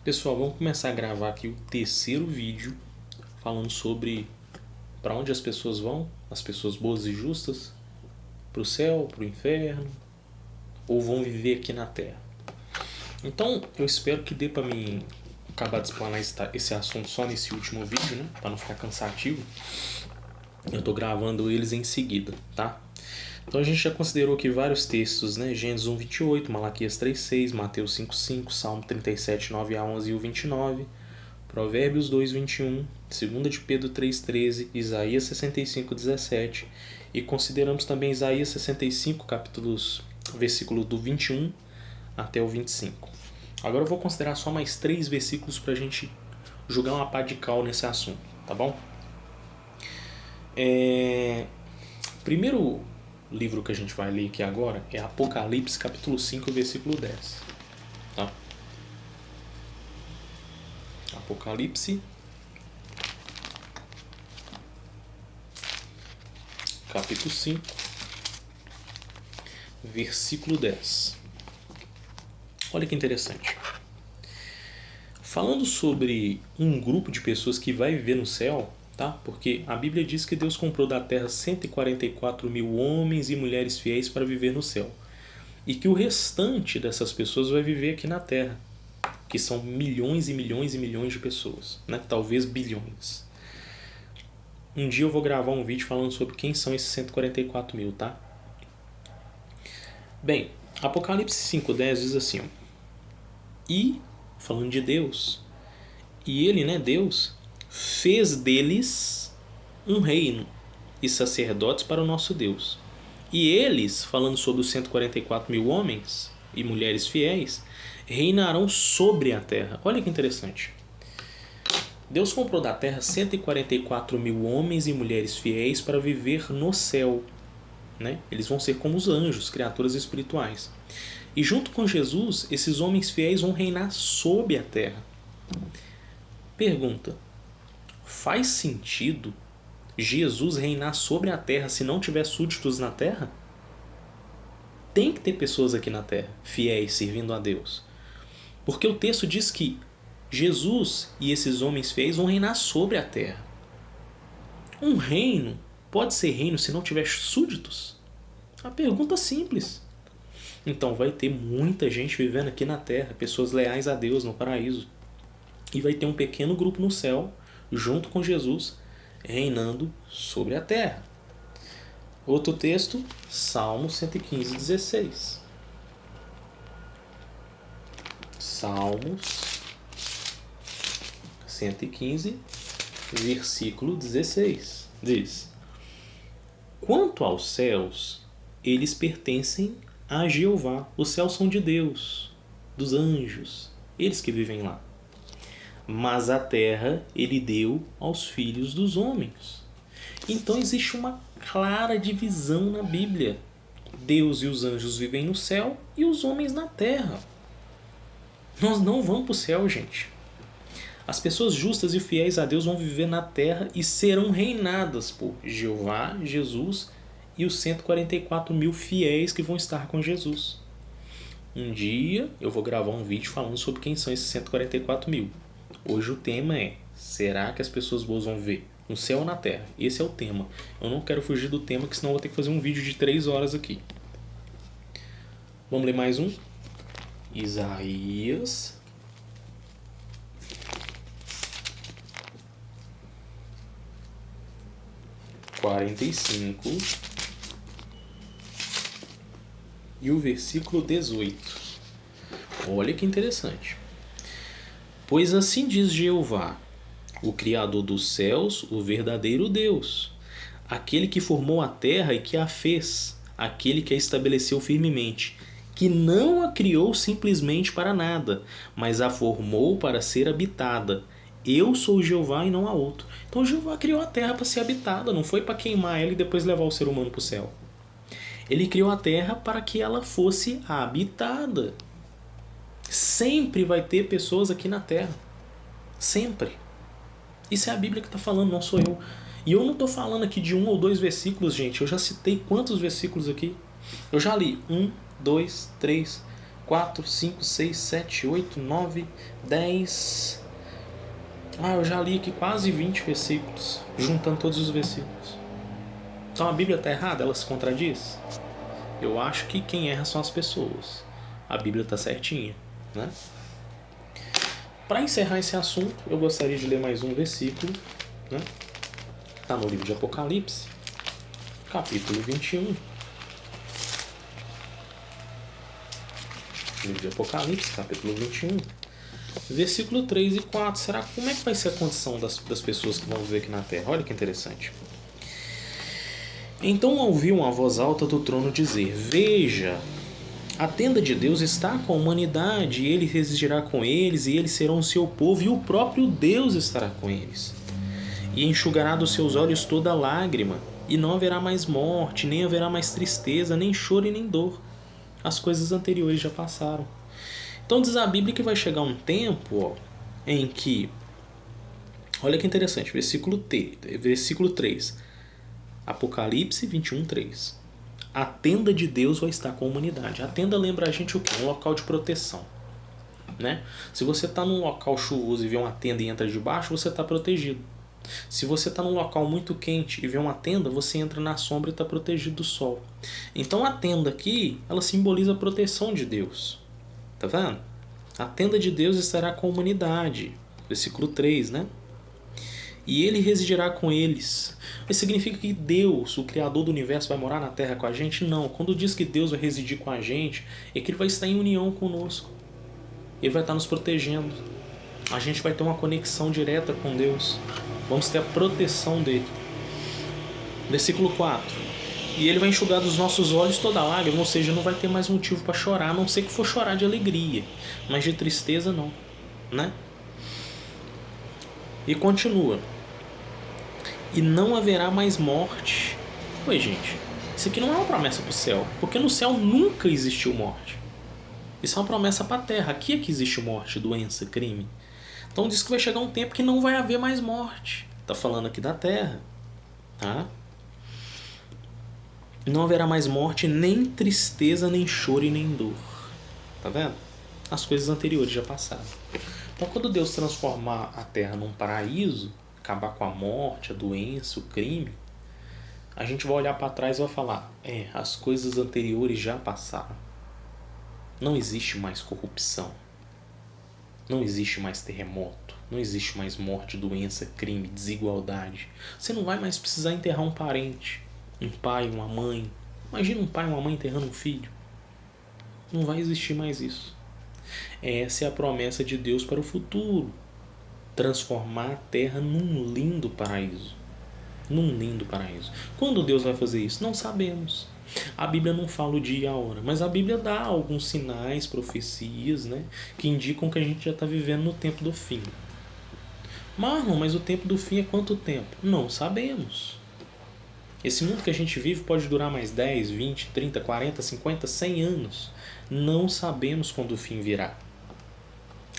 Pessoal, vamos começar a gravar aqui o terceiro vídeo falando sobre para onde as pessoas vão, as pessoas boas e justas, para o céu, para o inferno, ou vão viver aqui na Terra. Então, eu espero que dê para mim acabar de explanar esse assunto só nesse último vídeo, né? Para não ficar cansativo. Eu estou gravando eles em seguida, tá? Então a gente já considerou aqui vários textos, né? Gênesis 1:28, Malaquias 3:6, Mateus 5:5, Salmo 37, 9-11 e o 29, Provérbios 2:21, 2 de Pedro 3:13, Isaías 65:17 e consideramos também Isaías 65, versículo do 21 até o 25. Agora eu vou considerar só mais 3 versículos para a gente jogar uma pá de cal nesse assunto, tá bom? Primeiro livro que a gente vai ler aqui agora é Apocalipse, capítulo 5, versículo 10. Tá? Apocalipse, capítulo 5, versículo 10. Olha que interessante. Falando sobre um grupo de pessoas que vai viver no céu, tá? Porque a Bíblia diz que Deus comprou da terra 144 mil homens e mulheres fiéis para viver no céu. E que o restante dessas pessoas vai viver aqui na terra, que são milhões e milhões e milhões de pessoas, né? Talvez bilhões. Um dia eu vou gravar um vídeo falando sobre quem são esses 144 mil, tá? Bem, Apocalipse 5:10 diz assim, ó, e, falando de Deus, e ele, né, Deus, fez deles um reino e sacerdotes para o nosso Deus. E eles, falando sobre os 144 mil homens e mulheres fiéis, reinarão sobre a terra. Olha que interessante. Deus comprou da terra 144 mil homens e mulheres fiéis para viver no céu. Né? Eles vão ser como os anjos, criaturas espirituais. E junto com Jesus, esses homens fiéis vão reinar sobre a terra. Pergunta: faz sentido Jesus reinar sobre a terra se não tiver súditos na terra? Tem que ter pessoas aqui na terra, fiéis, servindo a Deus. Porque o texto diz que Jesus e esses homens fiéis vão reinar sobre a terra. Um reino pode ser reino se não tiver súditos? A pergunta é simples. Então vai ter muita gente vivendo aqui na terra, pessoas leais a Deus no paraíso. E vai ter um pequeno grupo no céu, junto com Jesus, reinando sobre a terra. Outro texto, Salmo 115:16. Salmos 115, versículo 16. Diz: quanto aos céus, eles pertencem a Jeová. Os céus são de Deus, dos anjos, eles que vivem lá. Mas a terra ele deu aos filhos dos homens. Então existe uma clara divisão na Bíblia. Deus e os anjos vivem no céu e os homens na terra. Nós não vamos para o céu, gente. As pessoas justas e fiéis a Deus vão viver na terra e serão reinadas por Jeová, Jesus e os 144 mil fiéis que vão estar com Jesus. Um dia eu vou gravar um vídeo falando sobre quem são esses 144 mil. Hoje o tema é: será que as pessoas boas vão viver no céu ou na terra? Esse é o tema. Eu não quero fugir do tema, que senão eu vou ter que fazer um vídeo de 3 horas aqui. Vamos ler mais um? Isaías 45 e o versículo 18. Olha que interessante. Pois assim diz Jeová, o Criador dos céus, o verdadeiro Deus, aquele que formou a terra e que a fez, aquele que a estabeleceu firmemente, que não a criou simplesmente para nada, mas a formou para ser habitada. Eu sou Jeová e não há outro. Então Jeová criou a terra para ser habitada, não foi para queimar ela e depois levar o ser humano para o céu. Ele criou a terra para que ela fosse habitada. Sempre vai ter pessoas aqui na terra. Sempre. Isso é a Bíblia que está falando, não sou eu. E eu não estou falando aqui de 1 ou 2 versículos, gente. Eu já citei quantos versículos aqui? Eu já li 1, 2, 3, 4, 5, 6, 7, 8, 9, 10... eu já li aqui quase 20 versículos, juntando todos os versículos. Então a Bíblia está errada? Ela se contradiz? Eu acho que quem erra são as pessoas. A Bíblia está certinha, né? Para encerrar esse assunto, eu gostaria de ler mais um versículo, né? Está no livro de Apocalipse, capítulo 21. Livro de Apocalipse, capítulo 21, versículo 3 e 4. Como é que vai ser a condição das pessoas que vão viver aqui na Terra? Olha que interessante. Então ouvi uma voz alta do trono dizer: Veja, a tenda de Deus está com a humanidade, e ele residirá com eles, e eles serão o seu povo, e o próprio Deus estará com eles. E enxugará dos seus olhos toda lágrima, e não haverá mais morte, nem haverá mais tristeza, nem choro e nem dor. As coisas anteriores já passaram. Então diz a Bíblia que vai chegar um tempo em que, olha que interessante, versículo 3, Apocalipse 21, 3. A tenda de Deus vai estar com a humanidade. A tenda lembra a gente o quê? Um local de proteção, né? Se você está num local chuvoso e vê uma tenda e entra debaixo, você está protegido. Se você está num local muito quente e vê uma tenda, você entra na sombra e está protegido do sol. Então a tenda aqui, ela simboliza a proteção de Deus. Tá vendo? A tenda de Deus estará com a humanidade. Versículo 3, né? E ele residirá com eles. Isso significa que Deus, o Criador do universo, vai morar na Terra com a gente? Não. Quando diz que Deus vai residir com a gente, é que ele vai estar em união conosco. Ele vai estar nos protegendo. A gente vai ter uma conexão direta com Deus. Vamos ter a proteção dele. Versículo 4. E ele vai enxugar dos nossos olhos toda lágrima, ou seja, não vai ter mais motivo para chorar, a não ser que for chorar de alegria, mas de tristeza não, né? E continua. E não haverá mais morte. Oi, gente, isso aqui não é uma promessa para o céu, porque no céu nunca existiu morte. Isso é uma promessa para a terra. Aqui é que existe morte, doença, crime. Então diz que vai chegar um tempo que não vai haver mais morte. Está falando aqui da terra, tá? Não haverá mais morte, nem tristeza, nem choro e nem dor. Tá vendo? As coisas anteriores já passaram. Então quando Deus transformar a terra num paraíso, acabar com a morte, a doença, o crime, a gente vai olhar para trás e vai falar: as coisas anteriores já passaram. Não existe mais corrupção. Não existe mais terremoto. Não existe mais morte, doença, crime, desigualdade. Você não vai mais precisar enterrar um parente. Um pai, uma mãe. Imagina um pai e uma mãe enterrando um filho. Não vai existir mais isso. Essa é a promessa de Deus para o futuro. Transformar a terra num lindo paraíso. Num lindo paraíso. Quando Deus vai fazer isso? Não sabemos. A Bíblia não fala o dia e a hora, mas a Bíblia dá alguns sinais, profecias, né, que indicam que a gente já está vivendo no tempo do fim. Marlon, mas o tempo do fim é quanto tempo? Não sabemos. Esse mundo que a gente vive pode durar mais 10, 20, 30, 40, 50, 100 anos. Não sabemos quando o fim virá.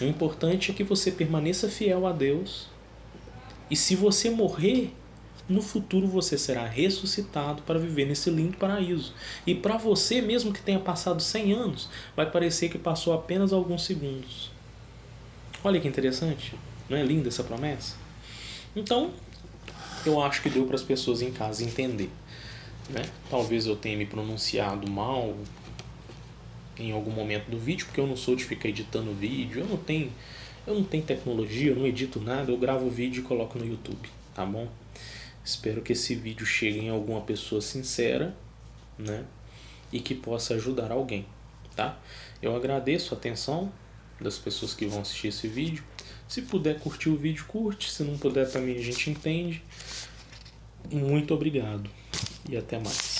O importante é que você permaneça fiel a Deus. E se você morrer, no futuro você será ressuscitado para viver nesse lindo paraíso. E para você, mesmo que tenha passado 100 anos, vai parecer que passou apenas alguns segundos. Olha que interessante. Não é linda essa promessa? Então, eu acho que deu para as pessoas em casa entender, né? Talvez eu tenha me pronunciado mal em algum momento do vídeo, porque eu não sou de ficar editando vídeo, eu não tenho tecnologia, eu não edito nada, eu gravo o vídeo e coloco no YouTube, tá bom? Espero que esse vídeo chegue em alguma pessoa sincera, né? E que possa ajudar alguém, tá? Eu agradeço a atenção das pessoas que vão assistir esse vídeo. Se puder curtir o vídeo, curte. Se não puder também, a gente entende. Muito obrigado e até mais.